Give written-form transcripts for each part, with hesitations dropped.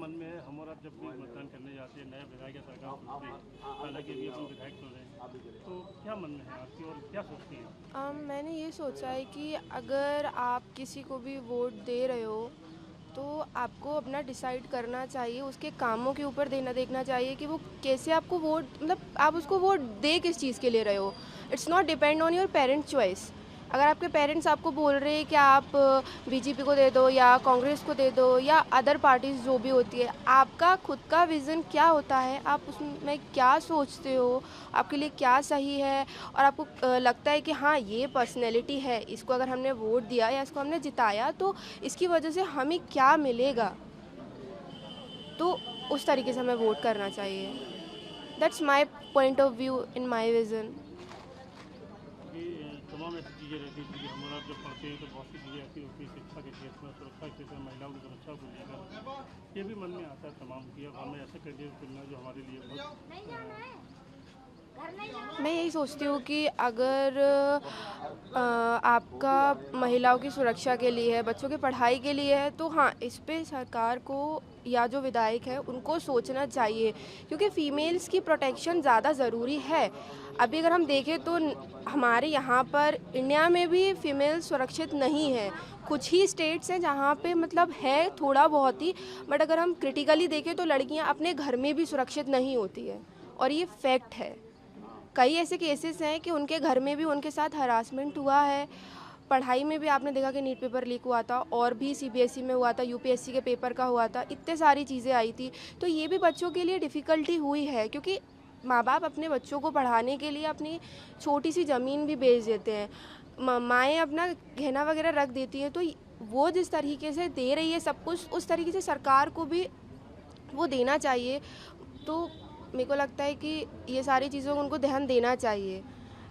मन में है? हम और आप जब भी मतदान करने जाते हैं, नया विधायक या सरकार चुनते हैं, हालांकि अभी अपन विधायक चुन रहे हैं, तो क्या मन में है आपकी और क्या सोचती हैं? मैंने ये सोचा है कि अगर आप किसी को भी वोट दे रहे हो तो आपको अपना डिसाइड करना चाहिए, उसके कामों के ऊपर देना देखना चाहिए कि वो कैसे आपको वोट, मतलब आप उसको वोट दे किस चीज़ के ले रहे हो। It's not depend on your parent choice. अगर आपके पेरेंट्स आपको बोल रहे हैं कि आप बीजेपी को दे दो या कांग्रेस को दे दो या अदर पार्टीज़ जो भी होती है, आपका खुद का विज़न क्या होता है, आप उसमें क्या सोचते हो, आपके लिए क्या सही है, और आपको लगता है कि हाँ ये पर्सनैलिटी है, इसको अगर हमने वोट दिया या इसको हमने जिताया तो इसकी वजह से हमें क्या मिलेगा, तो उस तरीके से हमें वोट करना चाहिए। That's my point of view in my vision. क्योंकि तमाम ऐसी चीज़ें रहती हैं कि हम और आप जब पढ़ते हैं तो बहुत सी चीज़ें ऐसी होती हैं, शिक्षा के क्षेत्र में, सुरक्षा के क्षेत्र में, महिलाओं की सुरक्षा को लेकर ये भी मन में आता है तमाम की, अब हमें ऐसा कैंडिडेट चुनना है जो हमारे लिए बहुत मैं यही सोचती हूँ कि अगर आपका महिलाओं की सुरक्षा के लिए है, बच्चों की पढ़ाई के लिए है, तो हाँ इस पे सरकार को या जो विधायक है उनको सोचना चाहिए, क्योंकि फ़ीमेल्स की प्रोटेक्शन ज़्यादा ज़रूरी है। अभी अगर हम देखें तो हमारे यहाँ पर इंडिया में भी फ़ीमेल सुरक्षित नहीं है। कुछ ही स्टेट्स हैं जहाँ पे मतलब है थोड़ा बहुत ही, बट अगर हम क्रिटिकली देखें तो लड़कियाँ अपने घर में भी सुरक्षित नहीं होती है, और ये फैक्ट है। कई ऐसे केसेस हैं कि उनके घर में भी उनके साथ हरासमेंट हुआ है। पढ़ाई में भी आपने देखा कि नीट पेपर लीक हुआ था, और भी सीबीएसई में हुआ था, यूपीएससी के पेपर का हुआ था, इतने सारी चीज़ें आई थी। तो ये भी बच्चों के लिए डिफ़िकल्टी हुई है, क्योंकि माँ बाप अपने बच्चों को पढ़ाने के लिए अपनी छोटी सी ज़मीन भी बेच देते हैं, माएँ अपना गहना वगैरह रख देती हैं। तो वो जिस तरीके से दे रही है सब कुछ, उस तरीके से सरकार को भी वो देना चाहिए। तो मेरे को लगता है कि ये सारी चीज़ों को उनको ध्यान देना चाहिए।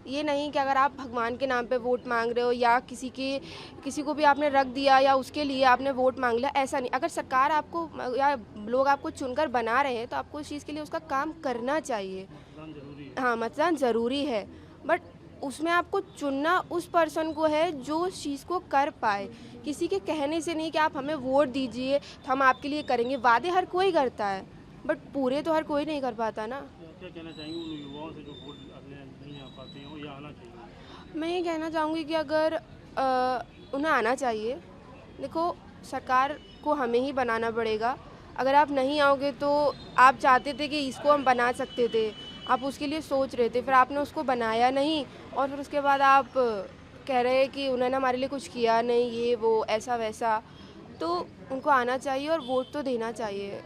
ये नहीं कि अगर आप भगवान के नाम पे वोट मांग रहे हो या किसी को भी आपने रख दिया या उसके लिए आपने वोट मांग लिया, ऐसा नहीं। अगर सरकार आपको या लोग आपको चुनकर बना रहे हैं तो आपको उस चीज़ के लिए उसका काम करना चाहिए। मतदान जरूरी है। हाँ, मतदान ज़रूरी है, बट उसमें आपको चुनना उस पर्सन को है जो उस चीज़ को कर पाए। किसी के कहने से नहीं कि आप हमें वोट दीजिए तो हम आपके लिए करेंगे। वादे हर कोई करता है, बट पूरे तो हर कोई नहीं कर पाता ना। क्या कहना चाहेंगे उन युवाओं से जो वोट अपने नहीं आ पाते हैं, वो ये आना चाहिए? मैं ये कहना चाहूँगी कि अगर उन्हें आना चाहिए। देखो, सरकार को हमें ही बनाना पड़ेगा। अगर आप नहीं आओगे तो आप चाहते थे कि इसको हम बना सकते थे, आप उसके लिए सोच रहे थे, फिर आपने उसको बनाया नहीं, और फिर उसके बाद आप कह रहे हैं कि उन्होंने हमारे लिए कुछ किया नहीं, ये वो ऐसा वैसा। तो उनको आना चाहिए और वोट तो देना चाहिए।